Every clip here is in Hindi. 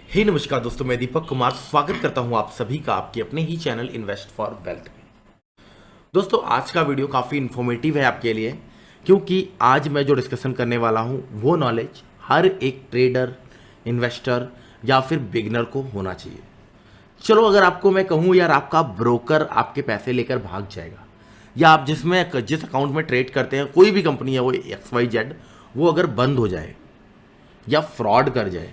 हे नमस्कार दोस्तों, मैं दीपक कुमार स्वागत करता हूं आप सभी का आपके अपने ही चैनल इन्वेस्ट फॉर वेल्थ में। दोस्तों, आज का वीडियो काफ़ी इन्फॉर्मेटिव है आपके लिए, क्योंकि आज मैं जो डिस्कशन करने वाला हूं वो नॉलेज हर एक ट्रेडर, इन्वेस्टर या फिर बिगनर को होना चाहिए। चलो, अगर आपको मैं कहूं यार आपका ब्रोकर आपके पैसे लेकर भाग जाएगा, या आप जिस अकाउंट में ट्रेड करते हैं, कोई भी कंपनी है वो XYZ, वो अगर बंद हो जाए या फ्रॉड कर जाए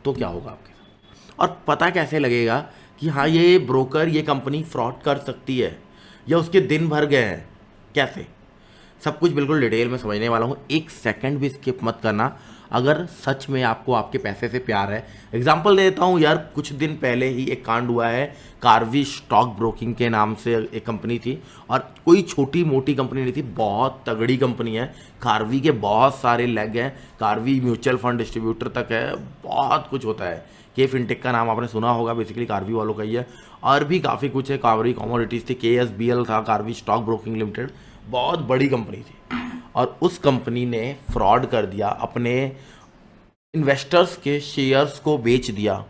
तो क्या होगा आपके साथ? और पता कैसे लगेगा कि हाँ, ये ब्रोकर, ये कंपनी फ्रॉड कर सकती है या उसके दिन भर गए हैं? कैसे? सब कुछ बिल्कुल डिटेल में समझने वाला हूँ। एक सेकंड भी स्किप मत करना अगर सच में आपको आपके पैसे से प्यार है। एग्जाम्पल देता हूँ यार, कुछ दिन पहले ही एक कांड हुआ है। कार्वी स्टॉक ब्रोकिंग के नाम से एक कंपनी थी, और कोई छोटी मोटी कंपनी नहीं थी, बहुत तगड़ी कंपनी है। कार्वी के बहुत सारे लेग हैं, कार्वी म्यूचुअल फंड डिस्ट्रीब्यूटर तक है, बहुत कुछ होता है। के फिनटेक का नाम आपने सुना होगा, बेसिकली कार्वी वालों का ही है। और भी काफ़ी कुछ है, कार्वी कमोडिटीज़ थी, KSBL था, कार्वी स्टॉक ब्रोकिंग लिमिटेड, बहुत बड़ी कंपनी थी। और उस कंपनी ने फ्रॉड कर दिया, अपने इन्वेस्टर्स के शेयर्स को बेच दिया।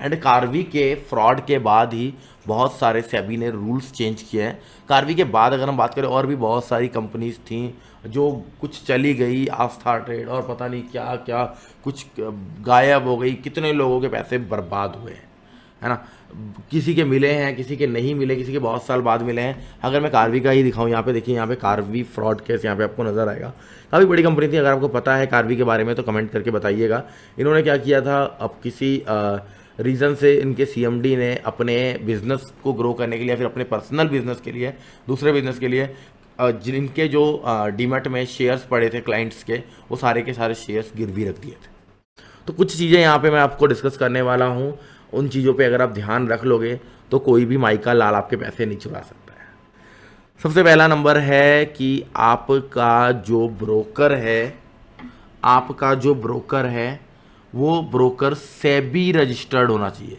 एंड कार्वी के फ्रॉड के बाद ही बहुत सारे सेबी ने रूल्स चेंज किए हैं। कार्वी के बाद अगर हम बात करें, और भी बहुत सारी कंपनीज थी जो कुछ चली गई, आस्था ट्रेड और पता नहीं क्या क्या कुछ गायब हो गई। कितने लोगों के पैसे बर्बाद हुए हैं, है ना। किसी के मिले हैं, किसी के नहीं मिले, किसी के बहुत साल बाद मिले हैं। अगर मैं कार्वी का ही दिखाऊं, यहाँ पे देखिए, यहाँ पे कार्वी फ्रॉड केस यहाँ पे आपको नज़र आएगा। काफ़ी बड़ी कंपनी थी। अगर आपको पता है कार्वी के बारे में तो कमेंट करके बताइएगा। इन्होंने क्या किया था, अब किसी रीज़न से इनके CMD ने अपने बिजनेस को ग्रो करने के लिए, फिर अपने पर्सनल बिजनेस के लिए, दूसरे बिजनेस के लिए, जिनके जो डीमैट में शेयर्स पड़े थे क्लाइंट्स के, वो सारे के सारे शेयर्स गिरवी रख दिए थे। तो कुछ चीज़ें यहाँ पे मैं आपको डिस्कस करने वाला हूँ। उन चीज़ों पे अगर आप ध्यान रख लोगे तो कोई भी माइका लाल आपके पैसे नहीं चुरा सकता है। सबसे पहला नंबर है कि आपका जो ब्रोकर है वो ब्रोकर सेबी रजिस्टर्ड होना चाहिए।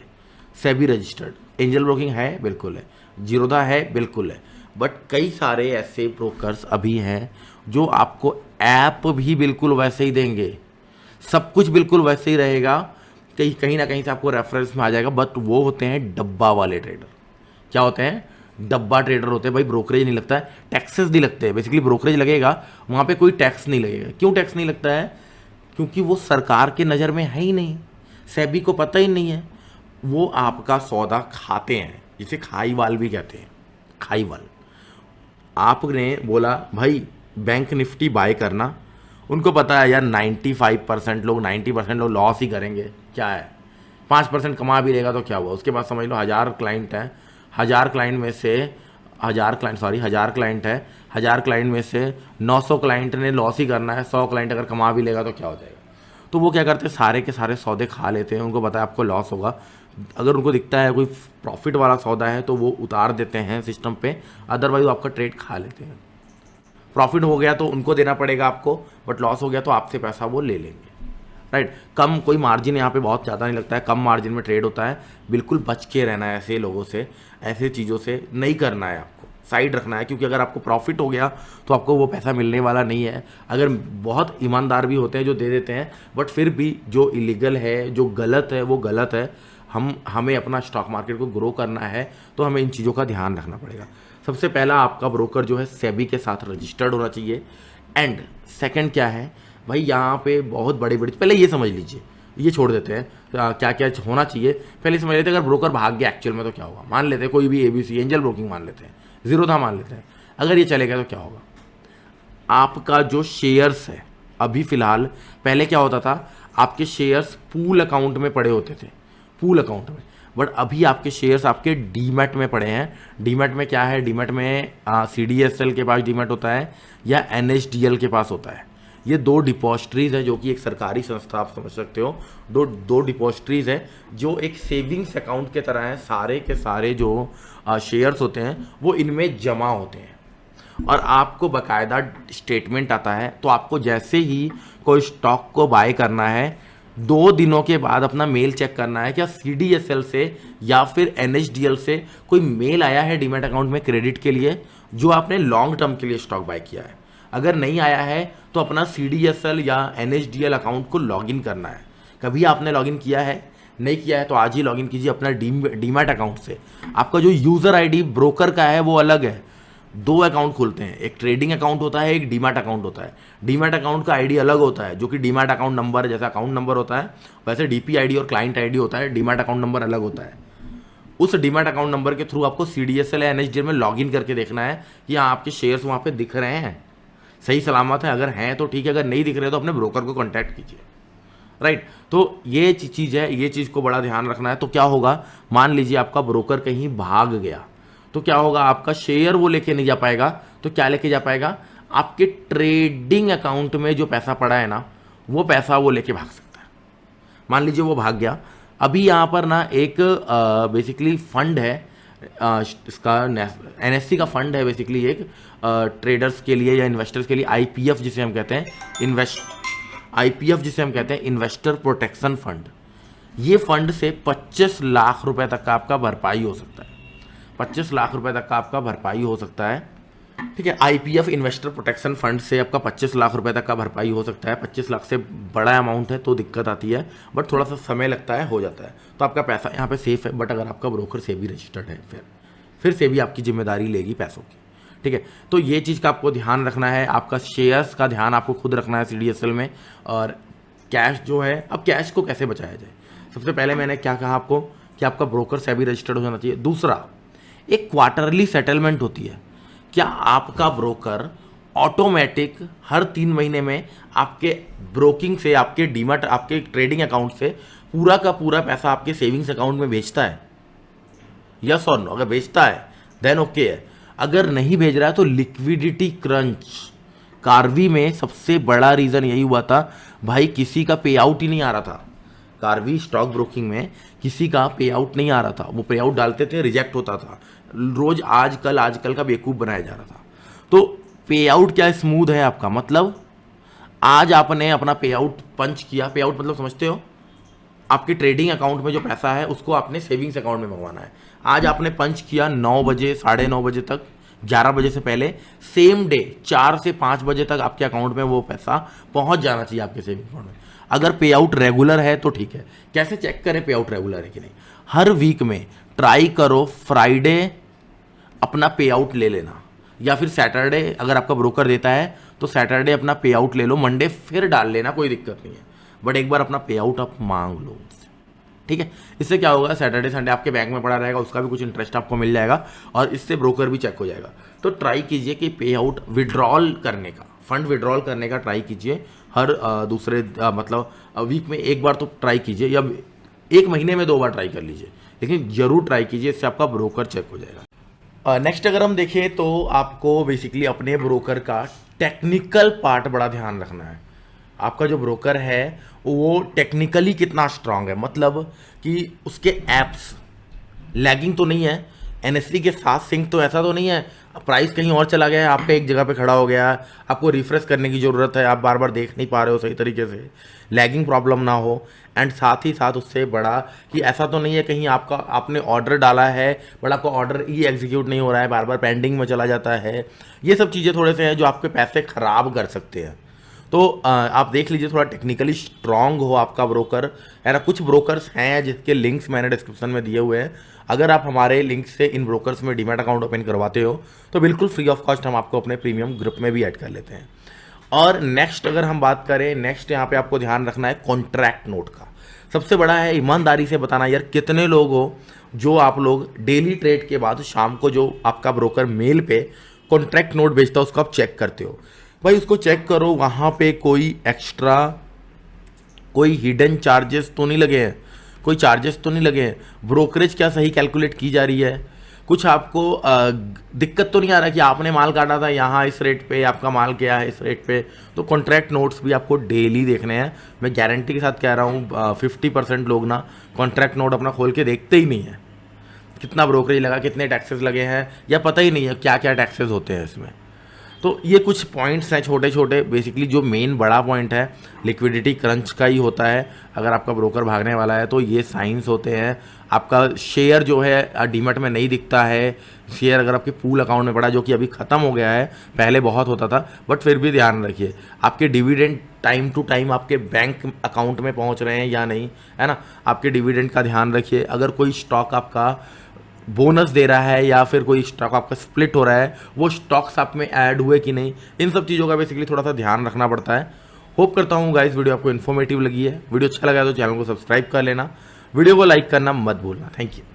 सेबी रजिस्टर्ड। एंजल ब्रोकिंग है, बिल्कुल है। जीरोधा है, बिल्कुल है। बट कई सारे ऐसे ब्रोकर्स अभी हैं जो आपको ऐप भी बिल्कुल वैसे ही देंगे, सब कुछ बिल्कुल वैसे ही रहेगा, कहीं ना कहीं से आपको रेफरेंस में आ जाएगा। बट वो होते हैं डब्बा वाले ट्रेडर। क्या होते हैं? डब्बा ट्रेडर होते हैं भाई। ब्रोकरेज नहीं लगता है, टैक्सेस नहीं लगते हैं। बेसिकली ब्रोकरेज लगेगा, वहाँ पे कोई टैक्स नहीं लगेगा। क्यों टैक्स नहीं लगता है? क्योंकि वो सरकार के नज़र में है ही नहीं, सेबी को पता ही नहीं है। वो आपका सौदा खाते हैं, जिसे खाईवाल भी कहते हैं। खाईवाल। आपने बोला भाई बैंक निफ्टी बाय करना, उनको पता है यार 90% लोग लॉस ही करेंगे। क्या है, 5% कमा भी लेगा तो क्या हुआ। उसके बाद समझ लो 1000 क्लाइंट हैं, 1000 क्लाइंट में से 1000 क्लाइंट में से 900 क्लाइंट ने लॉस ही करना है। 100 क्लाइंट अगर कमा भी लेगा तो क्या हो जाएगा। तो वो क्या करते हैं, सारे के सारे सौदे खा लेते हैं। उनको पता है आपको लॉस होगा। अगर उनको दिखता है कोई प्रॉफिट वाला सौदा है तो वो उतार देते हैं सिस्टम पे, अदरवाइज वो आपका ट्रेड खा लेते हैं। प्रॉफिट हो गया तो उनको देना पड़ेगा आपको, बट लॉस हो गया तो आपसे पैसा वो ले लेंगे, राइट। कम कोई मार्जिन यहाँ पे बहुत ज़्यादा नहीं लगता है, कम मार्जिन में ट्रेड होता है। बिल्कुल बच के रहना है ऐसे लोगों से, ऐसे चीज़ों से नहीं करना है आपको, साइड रखना है। क्योंकि अगर आपको प्रॉफिट हो गया तो आपको वो पैसा मिलने वाला नहीं है। अगर बहुत ईमानदार भी होते हैं जो दे देते हैं, बट फिर भी जो इलीगल है, जो गलत है, वो गलत है। हमें अपना स्टॉक मार्केट को ग्रो करना है तो हमें इन चीज़ों का ध्यान रखना पड़ेगा। सबसे पहला, आपका ब्रोकर जो है सेबी के साथ रजिस्टर्ड होना चाहिए। एंड सेकंड क्या है भाई, यहाँ पे बहुत बड़ी पहले ये समझ लीजिए, ये छोड़ देते हैं क्या क्या होना चाहिए, पहले समझ लेते हैं। अगर ब्रोकर भाग गया एक्चुअल में तो क्या होगा। मान लेते हैं कोई भी ABC, एंजल ब्रोकिंग मान लेते हैं, जीरोधा मान लेते हैं, अगर ये चले गया तो क्या होगा। आपका जो शेयर्स है अभी फ़िलहाल, पहले क्या होता था, आपके शेयर्स पूल अकाउंट में पड़े होते थे, पूल अकाउंट में। बट अभी आपके शेयर्स आपके डीमैट में पड़े हैं। डीमैट में क्या है, डीमैट में CDSL के पास डीमैट होता है या NSDL के पास होता है। ये दो डिपॉजिटरीज है, जो कि एक सरकारी संस्था आप समझ सकते हो। दो डिपॉजिटरीज है जो एक सेविंग्स अकाउंट के तरह है। सारे के सारे जो शेयर्स होते हैं वो इनमें जमा होते हैं, और आपको बाकायदा स्टेटमेंट आता है। तो आपको जैसे ही कोई स्टॉक को बाय करना है, 2 दिनों के बाद अपना मेल चेक करना है, क्या CDSL से या फिर NSDL से कोई मेल आया है डीमैट अकाउंट में क्रेडिट के लिए, जो आपने लॉन्ग टर्म के लिए स्टॉक बाय किया है। अगर नहीं आया है तो अपना CDSL या NSDL अकाउंट को लॉगिन करना है। कभी आपने लॉगिन किया है? नहीं किया है तो आज ही लॉगिन कीजिए अपना डीमैट अकाउंट से। आपका जो यूज़र आईडी ब्रोकर का है वो अलग है, दो अकाउंट खोलते हैं, एक ट्रेडिंग अकाउंट होता है, एक डीमैट अकाउंट होता है। डीमैट अकाउंट का आईडी अलग होता है, जो कि डीमैट अकाउंट नंबर जैसा अकाउंट नंबर होता है वैसे डीपी आईडी और क्लाइंट आईडी होता है, डीमैट अकाउंट नंबर अलग होता है। उस डीमैट अकाउंट नंबर के थ्रू आपको CDSL या NSDL में लॉगिन करके देखना है कि हाँ आपके शेयर्स वहाँ पे दिख रहे हैं, सही सलामत है। अगर हैं तो ठीक है, अगर नहीं दिख रहे तो अपने ब्रोकर को कॉन्टैक्ट कीजिए, राइट। तो ये चीज़ है, ये चीज़ को बड़ा ध्यान रखना है। तो क्या होगा, मान लीजिए आपका ब्रोकर कहीं भाग गया तो क्या होगा, आपका शेयर वो लेके नहीं जा पाएगा, तो क्या लेके जा पाएगा, आपके ट्रेडिंग अकाउंट में जो पैसा पड़ा है ना वो पैसा वो लेके भाग सकता है। मान लीजिए वो भाग गया, अभी यहाँ पर ना एक बेसिकली फंड है, इसका NSE का फंड है बेसिकली, एक ट्रेडर्स के लिए या इन्वेस्टर्स के लिए, IPF जिसे हम कहते हैं, IPF जिसे हम कहते हैं इन्वेस्टर प्रोटेक्शन फंड। ये फंड से 25 लाख रुपए तक का आपका भरपाई हो सकता है, 25 लाख रुपए तक का आपका भरपाई हो सकता है, ठीक है। IPF इन्वेस्टर प्रोटेक्शन फंड से आपका 25 लाख रुपए तक का भरपाई हो सकता है। 25 लाख से बड़ा अमाउंट है तो दिक्कत आती है, बट थोड़ा सा समय लगता है, हो जाता है। तो आपका पैसा यहाँ पे सेफ है, बट अगर आपका ब्रोकर से भी रजिस्टर्ड है फिर से भी आपकी जिम्मेदारी लेगी पैसों की, ठीक है। तो ये चीज़ का आपको ध्यान रखना है, आपका शेयर्स का ध्यान आपको खुद रखना है CDSL में। और कैश जो है, अब कैश को कैसे बचाया जाए, सबसे पहले मैंने क्या कहा आपको कि आपका ब्रोकर से भी रजिस्टर्ड हो जाना चाहिए। दूसरा, एक क्वार्टरली सेटलमेंट होती है। क्या आपका ब्रोकर ऑटोमेटिक हर 3 महीने में आपके ब्रोकिंग से, आपके डीमैट, आपके ट्रेडिंग अकाउंट से पूरा का पूरा पैसा आपके सेविंग्स अकाउंट में भेजता है? यस और नो। अगर भेजता है देन ओके है, अगर नहीं भेज रहा है तो लिक्विडिटी क्रंच। कार्वी में सबसे बड़ा रीज़न यही हुआ था भाई, किसी का पे आउट ही नहीं आ रहा था। कार्वी स्टॉक ब्रोकिंग में किसी का पे आउट नहीं आ रहा था, वो पे आउट डालते थे, रिजेक्ट होता था, रोज आजकल का बेवकूफ़ बनाया जा रहा था। तो पे आउट क्या स्मूथ है आपका, मतलब आज आपने अपना पे आउट पंच किया, पे आउट मतलब समझते हो, आपके ट्रेडिंग अकाउंट में जो पैसा है उसको आपने सेविंग्स अकाउंट में मंगवाना है। आज आपने पंच किया 9 बजे, 9:30 बजे तक, 11 बजे से पहले, सेम डे 4 से 5 बजे तक आपके अकाउंट में वो पैसा पहुंच जाना चाहिए आपके सेविंग अकाउंट में। अगर पे आउट रेगुलर है तो ठीक है। कैसे चेक करें पे आउट रेगुलर है कि नहीं? हर वीक में ट्राई करो फ्राइडे अपना पे आउट ले लेना, या फिर सैटरडे अगर आपका ब्रोकर देता है तो सैटरडे अपना पे आउट ले लो, मंडे फिर डाल लेना, कोई दिक्कत नहीं है, बट एक बार अपना पे आउट आप मांग लो उनसे, ठीक है। इससे क्या होगा, सैटरडे संडे आपके बैंक में पड़ा रहेगा, उसका भी कुछ इंटरेस्ट आपको मिल जाएगा और इससे ब्रोकर भी चेक हो जाएगा। तो ट्राई कीजिए कि पे आउट विड्रॉल करने का, फंड विड्रॉल करने का ट्राई कीजिए हर दूसरे मतलब वीक में एक बार तो ट्राई कीजिए, या 1 महीने में 2 बार ट्राई कर लीजिए, लेकिन जरूर ट्राई कीजिए, इससे आपका ब्रोकर चेक हो जाएगा। नेक्स्ट अगर हम देखें तो आपको बेसिकली अपने ब्रोकर का टेक्निकल पार्ट बड़ा ध्यान रखना है। आपका जो ब्रोकर है वो टेक्निकली कितना स्ट्रांग है, मतलब कि उसके एप्स लैगिंग तो नहीं है, NSE के साथ सिंक तो ऐसा तो नहीं है, प्राइस कहीं और चला गया है, आपका एक जगह पे खड़ा हो गया है, आपको रिफ्रेश करने की ज़रूरत है, आप बार बार देख नहीं पा रहे हो सही तरीके से, लैगिंग प्रॉब्लम ना हो। एंड साथ ही साथ उससे बड़ा कि ऐसा तो नहीं है कहीं आपने ऑर्डर डाला है बट आपका ऑर्डर ही एग्जीक्यूट नहीं हो रहा है, बार बार पेंडिंग में चला जाता है। ये सब चीज़ें थोड़े से हैं जो आपके पैसे ख़राब कर सकते हैं। तो आप देख लीजिए थोड़ा टेक्निकली स्ट्रांग हो आपका ब्रोकर, है ना। कुछ ब्रोकर्स हैं जिसके लिंक्स मैंने डिस्क्रिप्शन में दिए हुए हैं, अगर आप हमारे लिंक से इन ब्रोकर्स में डीमैट अकाउंट ओपन करवाते हो तो बिल्कुल फ्री ऑफ कॉस्ट हम आपको अपने प्रीमियम ग्रुप में भी ऐड कर लेते हैं। और नेक्स्ट अगर हम बात करें, नेक्स्ट यहाँ पे आपको ध्यान रखना है कॉन्ट्रैक्ट नोट का। सबसे बड़ा है ईमानदारी से बताना यार, कितने लोग हो जो आप लोग डेली ट्रेड के बाद शाम को जो आपका ब्रोकर मेल पे कॉन्ट्रैक्ट नोट भेजता है उसको आप चेक करते हो। भाई उसको चेक करो, वहाँ पे कोई एक्स्ट्रा कोई हिडन चार्जेस तो नहीं लगे हैं, कोई चार्जेस तो नहीं लगे हैं, ब्रोकरेज क्या सही कैलकुलेट की जा रही है, कुछ आपको दिक्कत तो नहीं आ रहा कि आपने माल काटा था यहाँ इस रेट पे, आपका माल क्या है इस रेट पे। तो कॉन्ट्रैक्ट नोट्स भी आपको डेली देखने हैं। मैं गारंटी के साथ कह रहा हूँ 50% लोग ना कॉन्ट्रैक्ट नोट अपना खोल के देखते ही नहीं है, कितना ब्रोकरेज लगा, कितने टैक्सेस लगे हैं, या पता ही नहीं है क्या क्या टैक्सेस होते हैं इसमें। तो ये कुछ पॉइंट्स हैं छोटे छोटे, बेसिकली जो मेन बड़ा पॉइंट है लिक्विडिटी क्रंच का ही होता है। अगर आपका ब्रोकर भागने वाला है तो ये साइंस होते हैं। आपका शेयर जो है डीमैट में नहीं दिखता है, शेयर अगर आपके पूल अकाउंट में पड़ा, जो कि अभी ख़त्म हो गया है, पहले बहुत होता था, बट फिर भी ध्यान रखिए आपके डिविडेंड टाइम टू टाइम आपके बैंक अकाउंट में पहुंच रहे हैं या नहीं, है ना। आपके डिविडेंड का ध्यान रखिए। अगर कोई स्टॉक आपका बोनस दे रहा है या फिर कोई स्टॉक आपका स्प्लिट हो रहा है, वो स्टॉक्स आप में ऐड हुए कि नहीं, इन सब चीज़ों का बेसिकली थोड़ा सा ध्यान रखना पड़ता है। होप करता हूँ गाइस वीडियो आपको इन्फॉर्मेटिव लगी है। वीडियो अच्छा लगा तो चैनल को सब्सक्राइब कर लेना, वीडियो को लाइक करना मत भूलना। Thank you.